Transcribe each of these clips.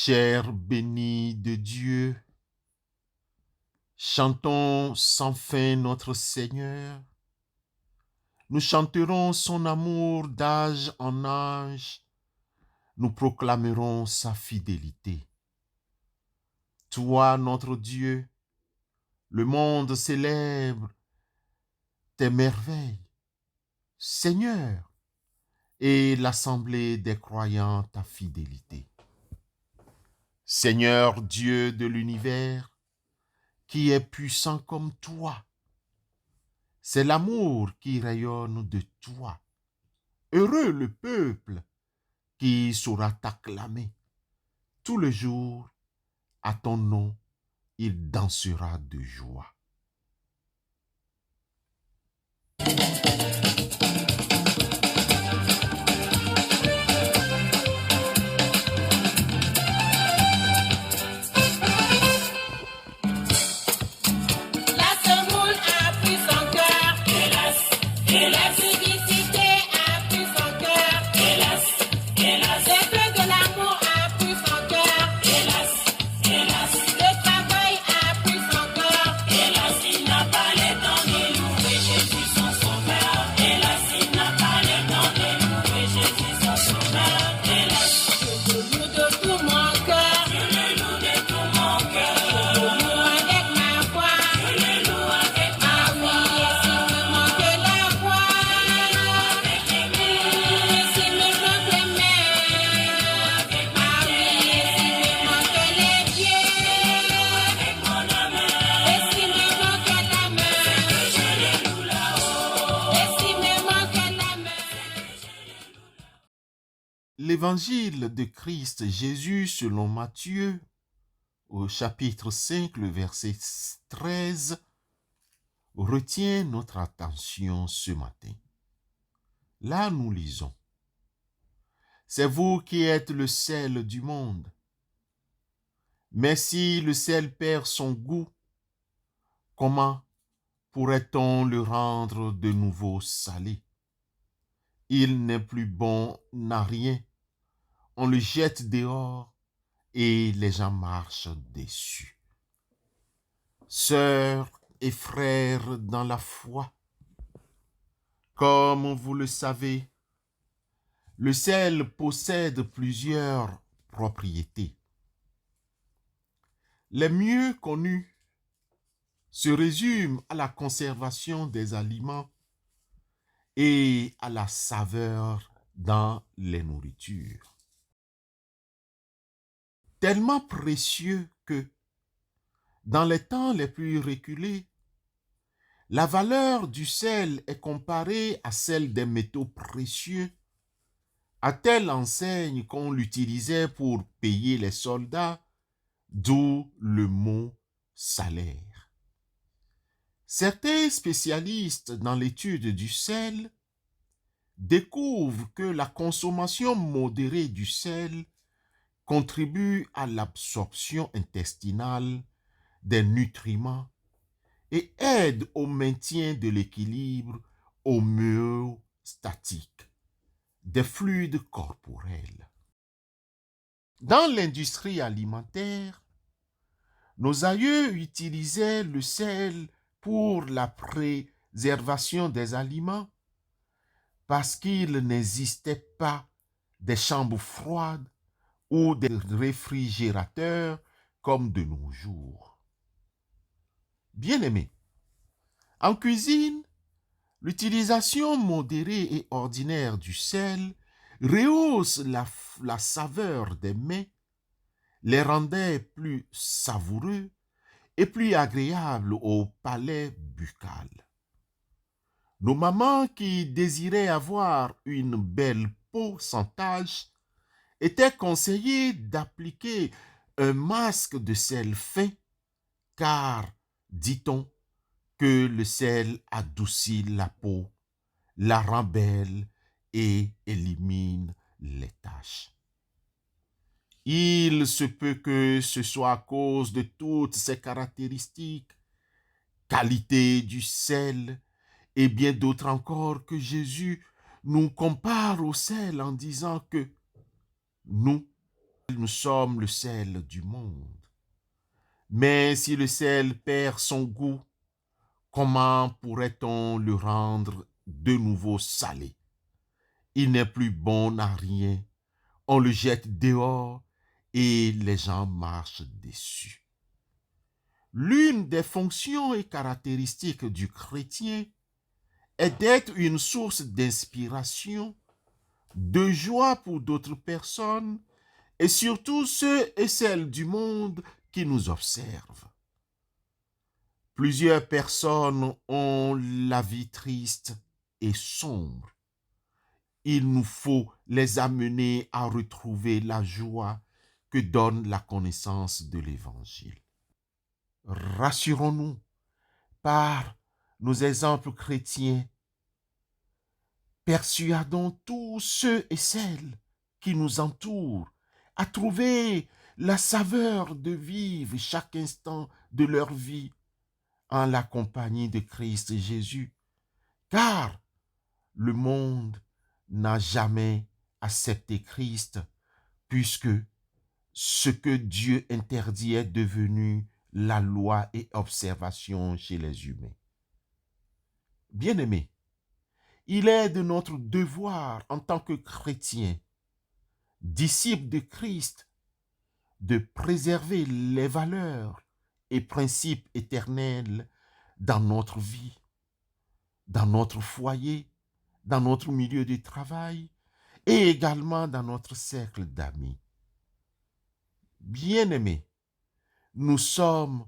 Chair bénie de Dieu, chantons sans fin notre Seigneur. Nous chanterons son amour d'âge en âge. Nous proclamerons sa fidélité. Toi, notre Dieu, le monde célèbre tes merveilles, Seigneur, et l'assemblée des croyants ta fidélité. Seigneur Dieu de l'univers, qui est puissant comme toi, c'est l'amour qui rayonne de toi. Heureux le peuple qui saura t'acclamer. Tout le jour, à ton nom, il dansera de joie. La semoule a pris son cœur, hélas, hélas. La publicité a pris son cœur, hélas, hélas. Le feu de l'amour a pris son cœur, hélas, hélas. Le travail a pris son cœur, hélas. Il n'a pas le temps de louer Jésus son sauveur, hélas. Il n'a pas le temps de louer Jésus son sauveur, hélas. Je le loue de tout mon cœur, je le loue de tout mon cœur. Je le loue avec ma foi. L'évangile de Christ Jésus selon Matthieu, au chapitre 5, le verset 13, retient notre attention ce matin. Là, nous lisons. C'est vous qui êtes le sel du monde. Mais si le sel perd son goût, comment pourrait-on le rendre de nouveau salé? Il n'est plus bon à rien. On le jette dehors et les gens marchent déçus. Sœurs et frères dans la foi, comme vous le savez, le sel possède plusieurs propriétés. Les mieux connues se résument à la conservation des aliments et à la saveur dans les nourritures. Tellement précieux que, dans les temps les plus reculés, la valeur du sel est comparée à celle des métaux précieux, à telle enseigne qu'on l'utilisait pour payer les soldats, d'où le mot salaire. Certains spécialistes dans l'étude du sel découvrent que la consommation modérée du sel contribue à l'absorption intestinale des nutriments et aide au maintien de l'équilibre homéostatique des fluides corporels. Dans l'industrie alimentaire, nos aïeux utilisaient le sel pour la préservation des aliments parce qu'il n'existait pas des chambres froides ou des réfrigérateurs comme de nos jours. Bien-aimés, en cuisine, l'utilisation modérée et ordinaire du sel rehausse la saveur des mets, les rendait plus savoureux et plus agréables au palais buccal. Nos mamans qui désiraient avoir une belle peau sans tache étaient conseillées d'appliquer un masque de sel fin, car, dit-on, que le sel adoucit la peau, la rend belle et élimine les taches. Il se peut que ce soit à cause de toutes ces caractéristiques, qualité du sel et bien d'autres encore que Jésus nous compare au sel en disant que nous Nous sommes le sel du monde. Mais si le sel perd son goût, comment pourrait-on le rendre de nouveau salé? Il n'est plus bon à rien. On le jette dehors et les gens marchent dessus. L'une des fonctions et caractéristiques du chrétien est d'être une source d'inspiration, de joie pour d'autres personnes et surtout ceux et celles du monde qui nous observent. Plusieurs personnes ont la vie triste et sombre. Il nous faut les amener à retrouver la joie que donne la connaissance de l'Évangile. Rassurons-nous par nos exemples chrétiens. Persuadons tous ceux et celles qui nous entourent à trouver la saveur de vivre chaque instant de leur vie en la compagnie de Christ Jésus, car le monde n'a jamais accepté Christ, puisque ce que Dieu interdit est devenu la loi et observation chez les humains. Bien-aimés, il est de notre devoir en tant que chrétiens, disciples de Christ, de préserver les valeurs et principes éternels dans notre vie, dans notre foyer, dans notre milieu de travail et également dans notre cercle d'amis. Bien-aimés, nous sommes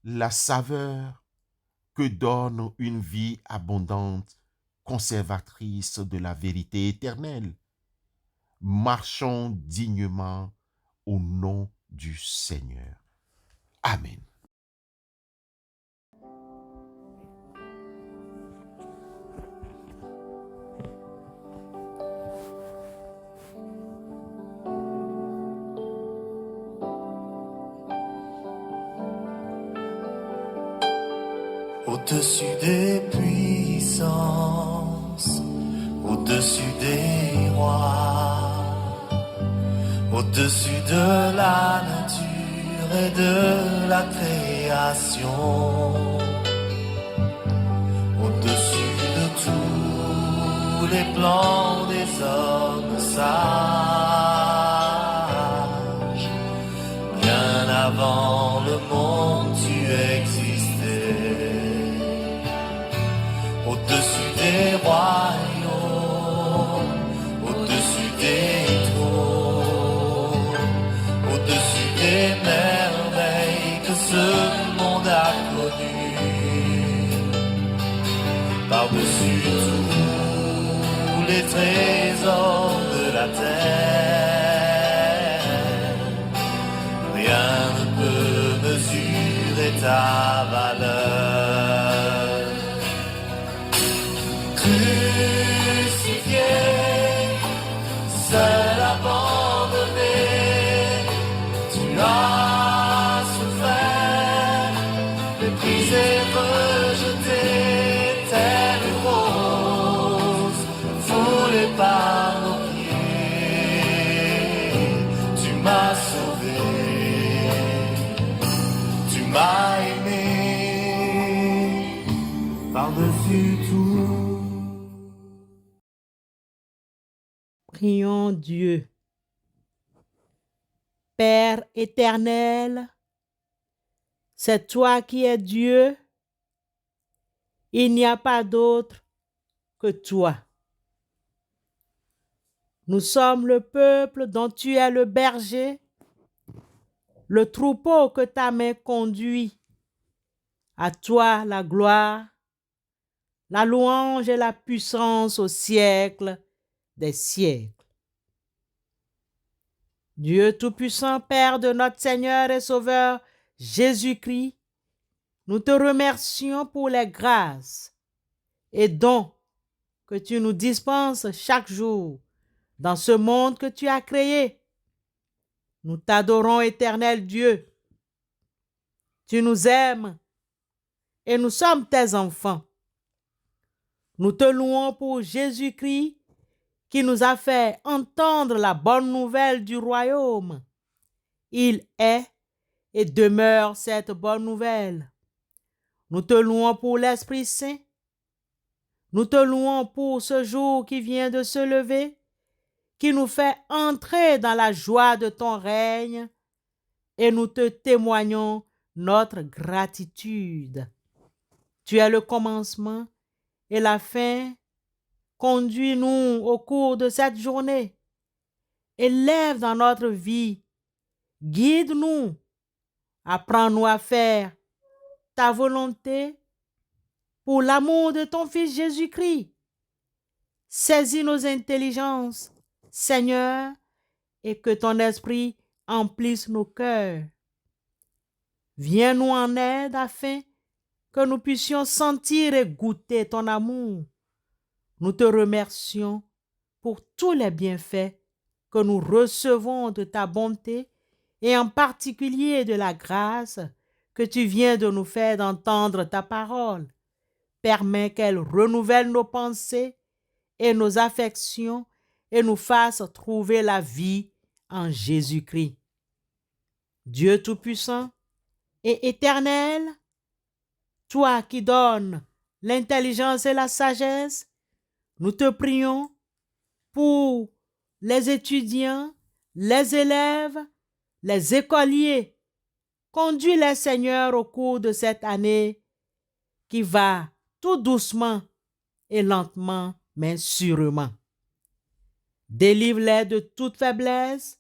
la saveur que donne une vie abondante, conservatrice de la vérité éternelle. Marchons dignement au nom du Seigneur. Amen. Au-dessus des puissances, au-dessus des rois, au-dessus de la nature et de la création, au-dessus de tous les plans des hommes sages, bien avant le monde tu existais. Au-dessus des royaumes, au-dessus des trônes, au-dessus des merveilles que ce monde a connues, par-dessus tous les trésors de la terre, rien ne peut mesurer ta valeur. Crucifié, seul abandonné, tu as souffert, méprisé, rejeté, telle rose, foulée par nos pieds. Tu m'as sauvé, tu m'as aimé, par-dessus tout. Prions Dieu. Père éternel, c'est toi qui es Dieu. Il n'y a pas d'autre que toi. Nous sommes le peuple dont tu es le berger, le troupeau que ta main conduit. À toi la gloire, la louange et la puissance au siècle des siècles. Dieu Tout-Puissant, Père de notre Seigneur et Sauveur Jésus-Christ, nous te remercions pour les grâces et dons que tu nous dispenses chaque jour dans ce monde que tu as créé. Nous t'adorons, éternel Dieu. Tu nous aimes et nous sommes tes enfants. Nous te louons pour Jésus-Christ qui nous a fait entendre la bonne nouvelle du royaume. Il est et demeure cette bonne nouvelle. Nous te louons pour l'Esprit Saint. Nous te louons pour ce jour qui vient de se lever, qui nous fait entrer dans la joie de ton règne, et nous te témoignons notre gratitude. Tu es le commencement et la fin. Conduis-nous au cours de cette journée. Élève dans notre vie. Guide-nous. Apprends-nous à faire ta volonté pour l'amour de ton Fils Jésus-Christ. Saisis nos intelligences, Seigneur, et que ton esprit emplisse nos cœurs. Viens-nous en aide afin que nous puissions sentir et goûter ton amour. Nous te remercions pour tous les bienfaits que nous recevons de ta bonté et en particulier de la grâce que tu viens de nous faire d'entendre ta parole. Permets qu'elle renouvelle nos pensées et nos affections et nous fasse trouver la vie en Jésus-Christ. Dieu Tout-Puissant et Éternel, toi qui donnes l'intelligence et la sagesse, nous te prions pour les étudiants, les élèves, les écoliers. Conduis-les, Seigneur, au cours de cette année qui va tout doucement et lentement, mais sûrement. Délivre-les de toute faiblesse,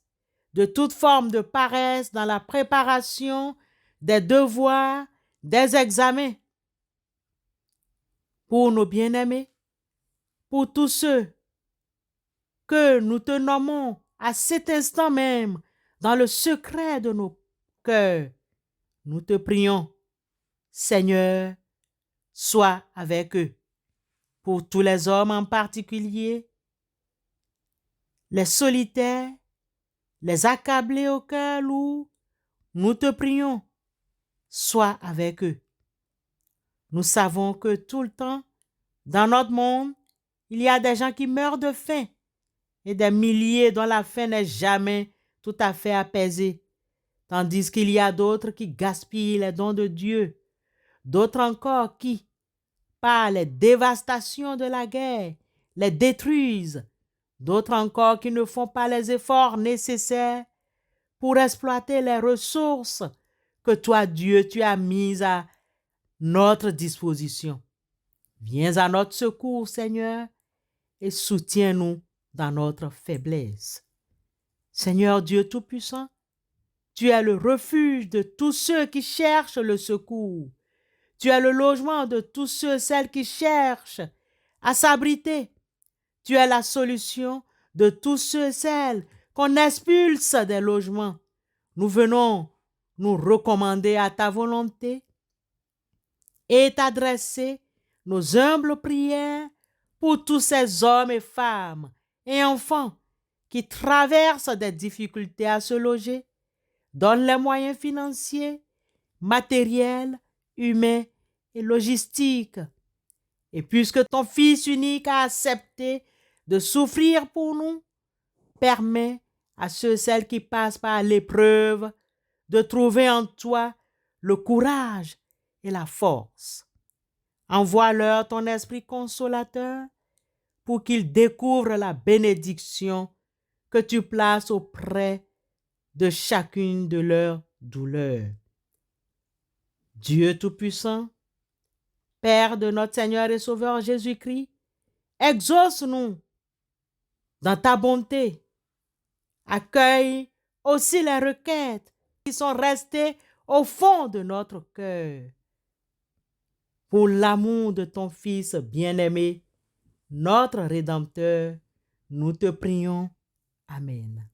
de toute forme de paresse dans la préparation des devoirs, des examens. Pour nos bien-aimés, pour tous ceux que nous te nommons à cet instant même dans le secret de nos cœurs, nous te prions, Seigneur, sois avec eux. Pour tous les hommes en particulier, les solitaires, les accablés au cœur lourd, nous te prions, sois avec eux. Nous savons que tout le temps, dans notre monde, il y a des gens qui meurent de faim et des milliers dont la faim n'est jamais tout à fait apaisée, tandis qu'il y a d'autres qui gaspillent les dons de Dieu, d'autres encore qui, par les dévastations de la guerre, les détruisent, d'autres encore qui ne font pas les efforts nécessaires pour exploiter les ressources que toi, Dieu, tu as mises à notre disposition. Viens à notre secours, Seigneur, et soutiens-nous dans notre faiblesse. Seigneur Dieu Tout-Puissant, tu es le refuge de tous ceux qui cherchent le secours. Tu es le logement de tous ceux, celles qui cherchent à s'abriter. Tu es la solution de tous ceux, celles qu'on expulse des logements. Nous venons nous recommander à ta volonté et t'adresser nos humbles prières pour tous ces hommes et femmes et enfants qui traversent des difficultés à se loger. Donne les moyens financiers, matériels, humains et logistiques. Et puisque ton Fils unique a accepté de souffrir pour nous, permets à ceux, celles qui passent par l'épreuve de trouver en toi le courage et la force. Envoie-leur ton esprit consolateur pour qu'ils découvrent la bénédiction que tu places auprès de chacune de leurs douleurs. Dieu Tout-Puissant, Père de notre Seigneur et Sauveur Jésus-Christ, exauce-nous dans ta bonté. Accueille aussi les requêtes qui sont restées au fond de notre cœur. Pour l'amour de ton Fils bien-aimé, notre Rédempteur, nous te prions. Amen.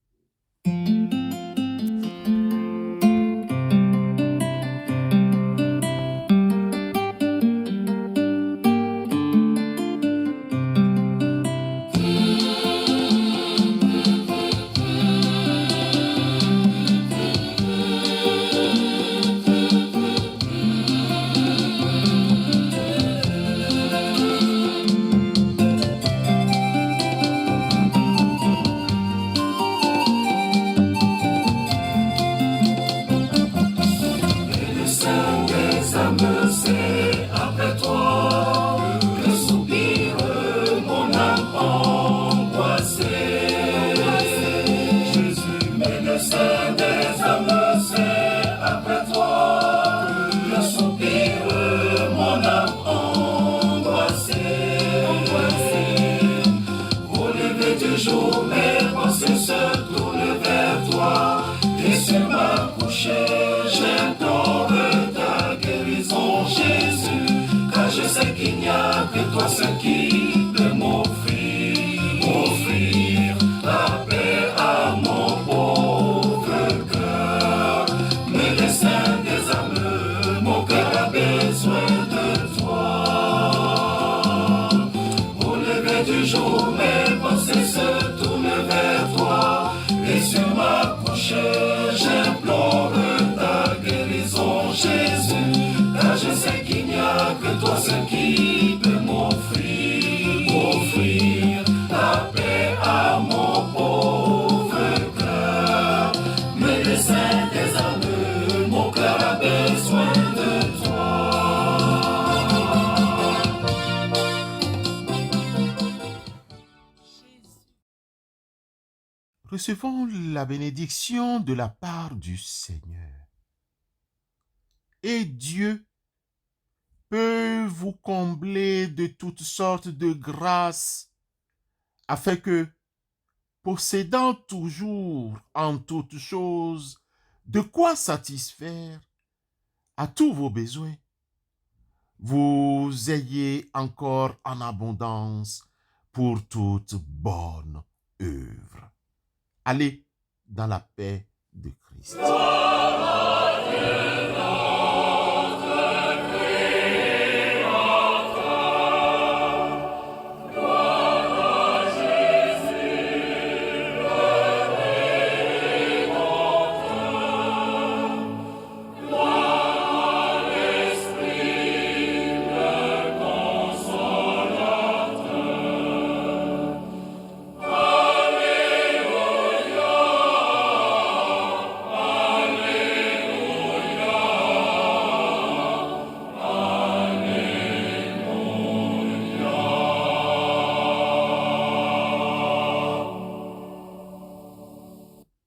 j'implore ta guérison, Jésus, car je sais qu'il n'y a que toi seul qui peut m'offrir la paix à mon pauvre cœur. Mais les saints des âmes, mon cœur a besoin de toi. Au lever du jour, mes pensées se tournent vers toi, et sur ma couche, j'implore ta guérison, Jésus, car je sais qu'il n'y a que toi seul qui peut m'offrir la paix à mon pauvre cœur. Mais les saints des âmes, mon cœur a besoin de toi. Recevons la bénédiction de la part du Seigneur. Et Dieu peut vous combler de toutes sortes de grâces, afin que, possédant toujours en toutes choses de quoi satisfaire à tous vos besoins, vous ayez encore en abondance pour toute bonne œuvre. Allez dans la paix de Christ.